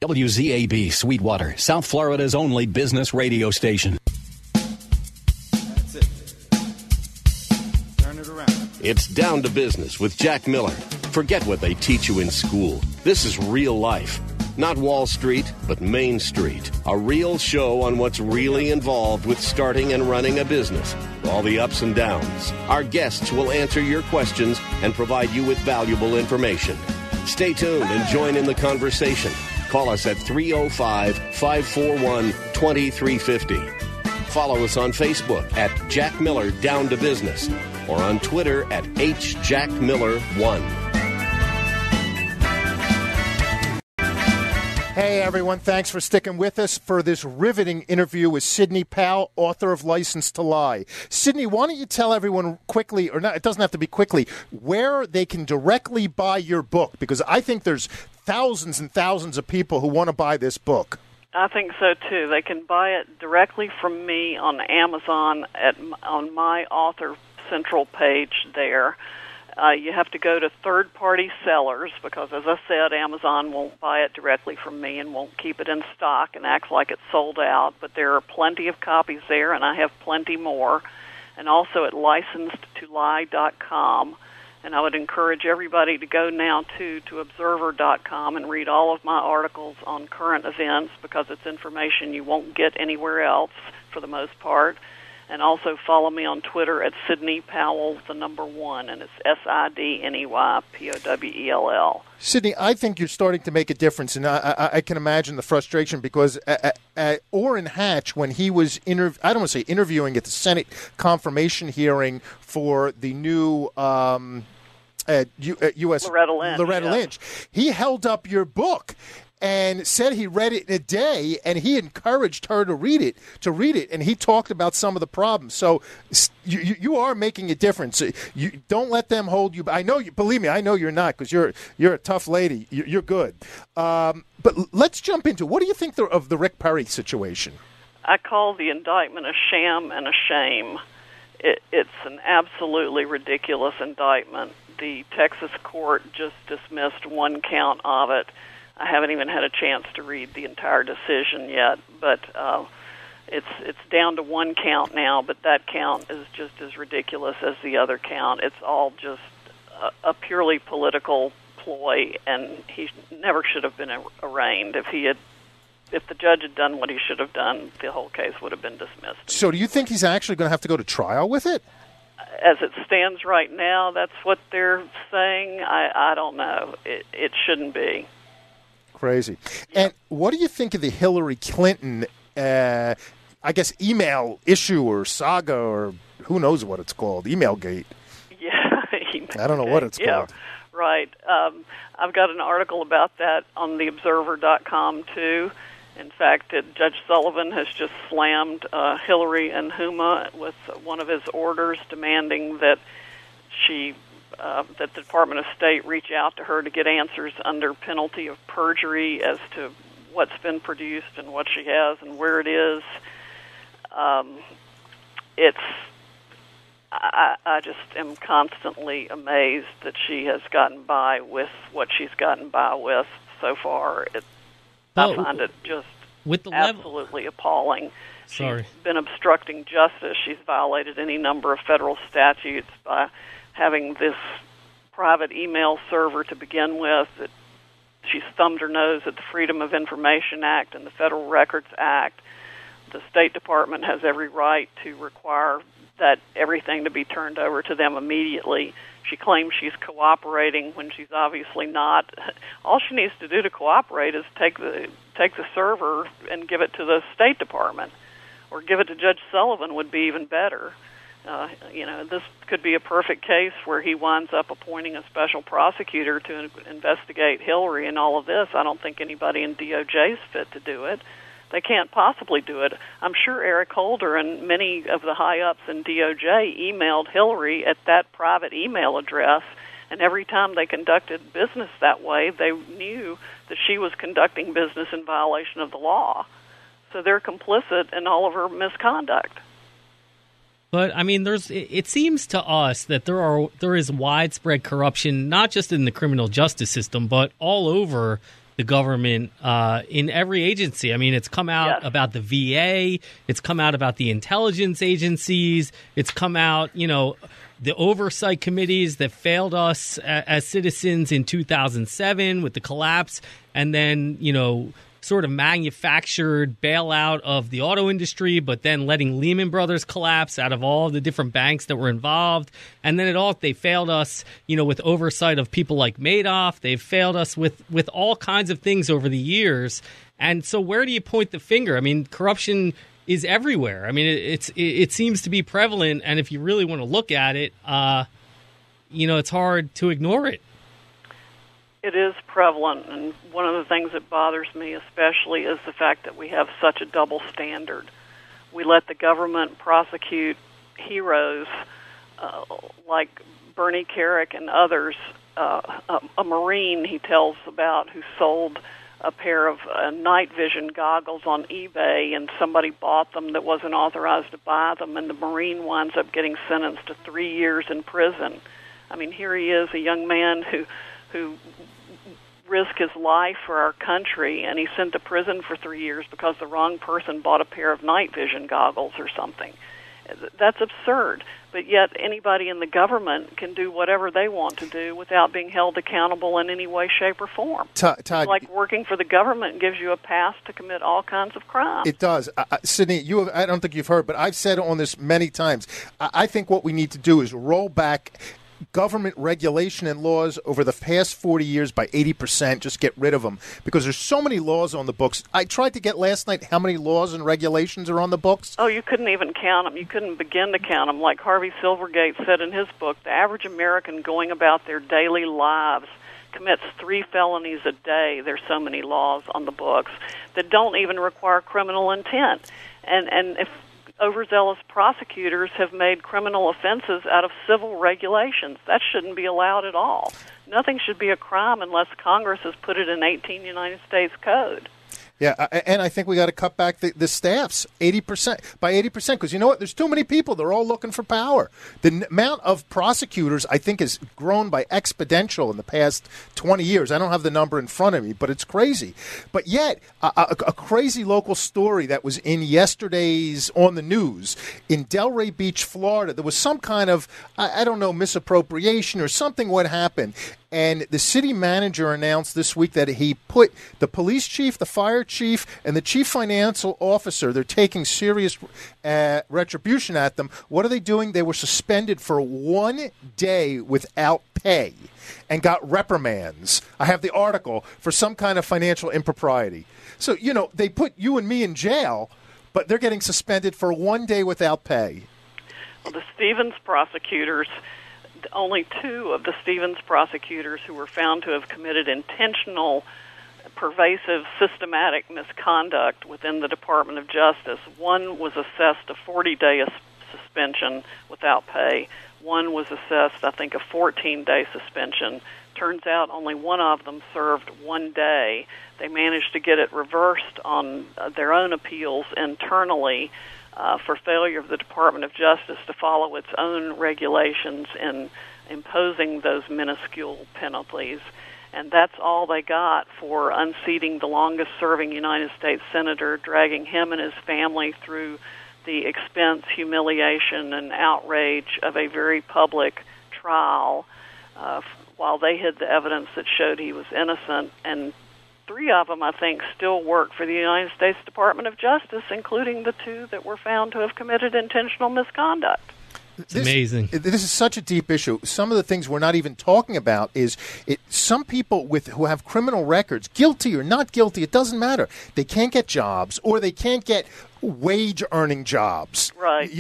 WZAB Sweetwater, South Florida's only business radio station. That's it. Turn it around. It's Down to Business with Jack Miller. Forget what they teach you in school. This is real life. Not Wall Street, but Main Street. A real show on what's really involved with starting and running a business. All the ups and downs. Our guests will answer your questions and provide you with valuable information. Stay tuned and join in the conversation. Call us at 305-541-2350. Follow us on Facebook at Jack Miller Down to Business or on Twitter at HJackMiller1. Hey, everyone. Thanks for sticking with us for this riveting interview with Sidney Powell, author of License to Lie. Sidney, why don't you tell everyone quickly, or not, it doesn't have to be quickly, where they can directly buy your book? Because I think there's thousands and thousands of people who want to buy this book. I think so, too. They can buy it directly from me on Amazon on my author central page there. You have to go to third-party sellers because, as I said, Amazon won't buy it directly from me and won't keep it in stock and acts like it's sold out. But there are plenty of copies there, and I have plenty more. And also at licensedtolie.com. And I would encourage everybody to go now, to observer.com and read all of my articles on current events because it's information you won't get anywhere else for the most part. And also follow me on Twitter at Sidney Powell, the number 1, and it's SIDNEYPOWELL. Sidney, I think you're starting to make a difference, and I can imagine the frustration because at Orrin Hatch, when he was, I don't want to say interviewing at the Senate confirmation hearing for the new U.S. Loretta Lynch, he held up your book and said he read it in a day, and he encouraged her to read it, and he talked about some of the problems. So you are making a difference. You don't let them hold you. I know you. Believe me, I know you're not because you're a tough lady. You're good. But let's jump into what do you think of the Rick Perry situation? I call the indictment a sham and a shame. It's an absolutely ridiculous indictment. The Texas court just dismissed one count of it. I haven't even had a chance to read the entire decision yet, but it's down to one count now, but that count is just as ridiculous as the other count. It's all just a purely political ploy, and he never should have been arraigned. If the judge had done what he should have done, the whole case would have been dismissed. So do you think he's actually going to have to go to trial with it? As it stands right now, that's what they're saying. I don't know. It shouldn't be. Crazy. And what do you think of the Hillary Clinton, I guess, email issue or saga or who knows what it's called, email gate? Yeah. I don't know what it's called. Right. I've got an article about that on theobserver.com, too. In fact, Judge Sullivan has just slammed Hillary and Huma with one of his orders demanding that that the Department of State reach out to her to get answers under penalty of perjury as to what's been produced and what she has and where it is. I just am constantly amazed that she has gotten by with what she's gotten by with so far. I find it just absolutely appalling. Sorry. She's been obstructing justice. She's violated any number of federal statutes by having this private email server to begin with. She's thumbed her nose at the Freedom of Information Act and the Federal Records Act. The State Department has every right to require that everything to be turned over to them immediately. She claims she's cooperating when she's obviously not. All she needs to do to cooperate is take the server and give it to the State Department, or give it to Judge Sullivan would be even better. This could be a perfect case where he winds up appointing a special prosecutor to investigate Hillary and all of this. I don't think anybody in DOJ is fit to do it. They can't possibly do it. I'm sure Eric Holder and many of the high-ups in DOJ emailed Hillary at that private email address, and every time they conducted business that way, they knew that she was conducting business in violation of the law. So they're complicit in all of her misconduct. But, I mean, it seems to us that there is widespread corruption, not just in the criminal justice system, but all over the government in every agency. I mean, it's come out about the VA. It's come out about the intelligence agencies. It's come out, the oversight committees that failed us as citizens in 2007 with the collapse, and then, sort of manufactured bailout of the auto industry, but then letting Lehman Brothers collapse out of all the different banks that were involved. And then they failed us, with oversight of people like Madoff. They've failed us with all kinds of things over the years. And so where do you point the finger? I mean, corruption is everywhere. I mean, it seems to be prevalent. And if you really want to look at it, it's hard to ignore it. It is prevalent, and one of the things that bothers me especially is the fact that we have such a double standard. We let the government prosecute heroes like Bernie Kerik and others. A Marine he tells about who sold a pair of night vision goggles on eBay, and somebody bought them that wasn't authorized to buy them, and the Marine winds up getting sentenced to 3 years in prison. I mean, here he is, a young man who risked his life for our country, and he's sent to prison for 3 years because the wrong person bought a pair of night vision goggles or something. That's absurd. But yet anybody in the government can do whatever they want to do without being held accountable in any way, shape, or form. Todd, it's like working for the government gives you a pass to commit all kinds of crimes. It does. Sydney, I don't think you've heard, but I've said on this many times. I think what we need to do is roll back government regulation and laws over the past 40 years by 80%, just get rid of them, because there's so many laws on the books. I tried to get last night how many laws and regulations are on the books. Oh, you couldn't even count them. You couldn't begin to count them. Like Harvey Silvergate said in his book, the average American going about their daily lives commits 3 felonies a day. There's so many laws on the books that don't even require criminal intent. And if overzealous prosecutors have made criminal offenses out of civil regulations, that shouldn't be allowed at all. Nothing should be a crime unless Congress has put it in 18 United States code. Yeah, and I think we got to cut back the staffs 80% by 80%, because you know what? There's too many people. They're all looking for power. The amount of prosecutors, I think, has grown by exponential in the past 20 years. I don't have the number in front of me, but it's crazy. But yet, a crazy local story that was in yesterday's on the news in Delray Beach, Florida. There was some kind of, I don't know, misappropriation or something what happened. And the city manager announced this week that he put the police chief, the fire chief, and the chief financial officer, they're taking serious retribution at them. What are they doing? They were suspended for 1 day without pay and got reprimands. I have the article for some kind of financial impropriety. So, they put you and me in jail, but they're getting suspended for 1 day without pay. Well, the Stevens prosecutors, only 2 of the Stevens prosecutors who were found to have committed intentional, pervasive, systematic misconduct within the Department of Justice. One was assessed a 40-day suspension without pay. One was assessed, I think, a 14-day suspension. Turns out only one of them served 1 day. They managed to get it reversed on their own appeals internally for failure of the Department of Justice to follow its own regulations in imposing those minuscule penalties. And that's all they got for unseating the longest-serving United States senator, dragging him and his family through the expense, humiliation, and outrage of a very public trial while they hid the evidence that showed he was innocent. And 3 of them, I think, still work for the United States Department of Justice, including the 2 that were found to have committed intentional misconduct. It's amazing. This is such a deep issue. Some of the things we're not even talking about is some people who have criminal records, guilty or not guilty, it doesn't matter. They can't get jobs, or they can't get wage-earning jobs. Right.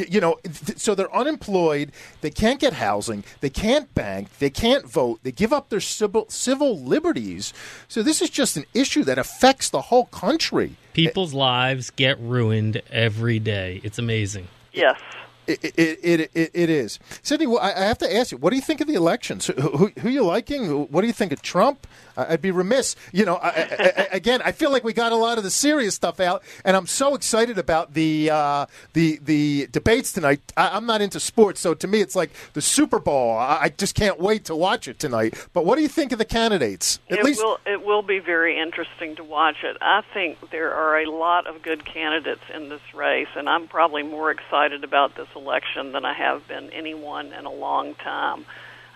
So they're unemployed. They can't get housing. They can't bank. They can't vote. They give up their civil liberties. So this is just an issue that affects the whole country. People's lives get ruined every day. It's amazing. Yes. It is. Sidney, well, I have to ask you, what do you think of the elections? Who you liking? What do you think of Trump? I'd be remiss. Again, I feel like we got a lot of the serious stuff out, and I'm so excited about the debates tonight. I'm not into sports, so to me it's like the Super Bowl. I just can't wait to watch it tonight. But what do you think of the candidates? It will be very interesting to watch it. I think there are a lot of good candidates in this race, and I'm probably more excited about this election than I have been anyone in a long time.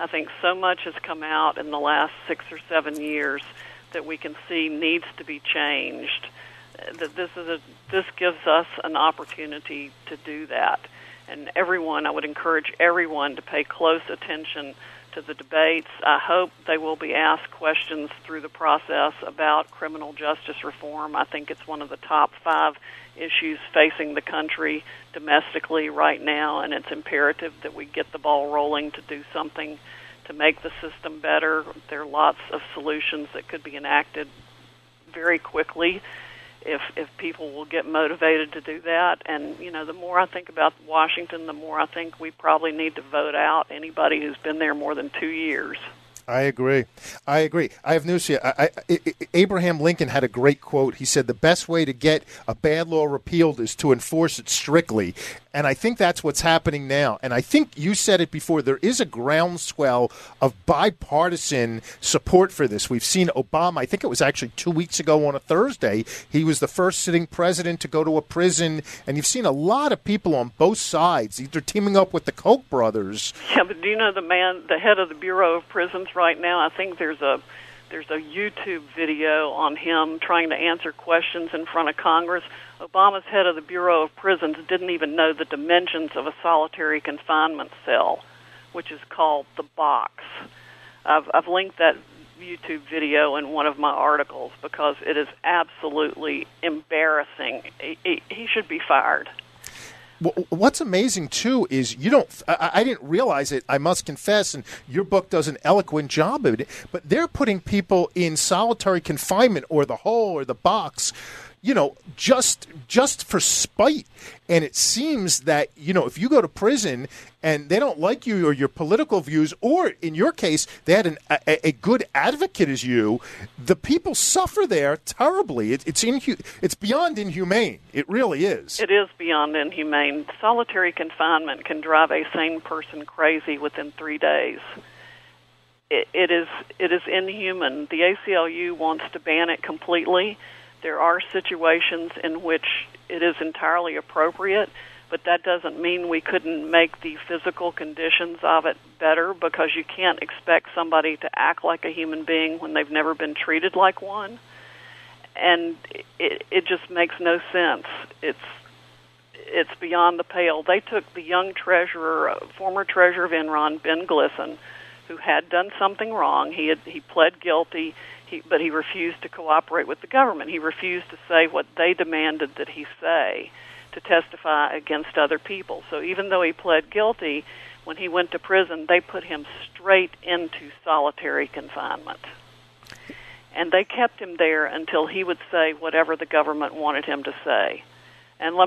I think so much has come out in the last 6 or 7 years that we can see needs to be changed. That this gives us an opportunity to do that. And I would encourage everyone to pay close attention to the debates. I hope they will be asked questions through the process about criminal justice reform. I think it's one of the top 5 issues facing the country domestically right now, and it's imperative that we get the ball rolling to do something to make the system better. There are lots of solutions that could be enacted very quickly if people will get motivated to do that. And, the more I think about Washington, the more I think we probably need to vote out anybody who's been there more than 2 years. I agree. I have news for you. Abraham Lincoln had a great quote. He said, the best way to get a bad law repealed is to enforce it strictly. And I think that's what's happening now. And I think you said it before. There is a groundswell of bipartisan support for this. We've seen Obama, I think it was actually 2 weeks ago on a Thursday, he was the first sitting president to go to a prison. And you've seen a lot of people on both sides, either teaming up with the Koch brothers. Yeah, but do you know the head of the Bureau of Prisons right now? I think there's a YouTube video on him trying to answer questions in front of Congress. Obama's head of the Bureau of Prisons didn't even know the dimensions of a solitary confinement cell, which is called the box. I've linked that YouTube video in one of my articles because it is absolutely embarrassing. He should be fired. What's amazing, too, is I didn't realize it, I must confess, and your book does an eloquent job of it, but they're putting people in solitary confinement or the hole or the box, just for spite. And it seems that, if you go to prison and they don't like you or your political views, or in your case, they had a good advocate as you, the people suffer there terribly. It's beyond inhumane. It really is. It is beyond inhumane. Solitary confinement can drive a sane person crazy within 3 days. It is inhuman. The ACLU wants to ban it completely. There are situations in which it is entirely appropriate, but that doesn't mean we couldn't make the physical conditions of it better, because you can't expect somebody to act like a human being when they've never been treated like one. And it just makes no sense. It's beyond the pale. They took the young former treasurer of Enron, Ben Glisson, who had done something wrong. He pled guilty. But he refused to cooperate with the government. He refused to say what they demanded that he say, to testify against other people. So even though he pled guilty, when he went to prison, they put him straight into solitary confinement. And they kept him there until he would say whatever the government wanted him to say. And let me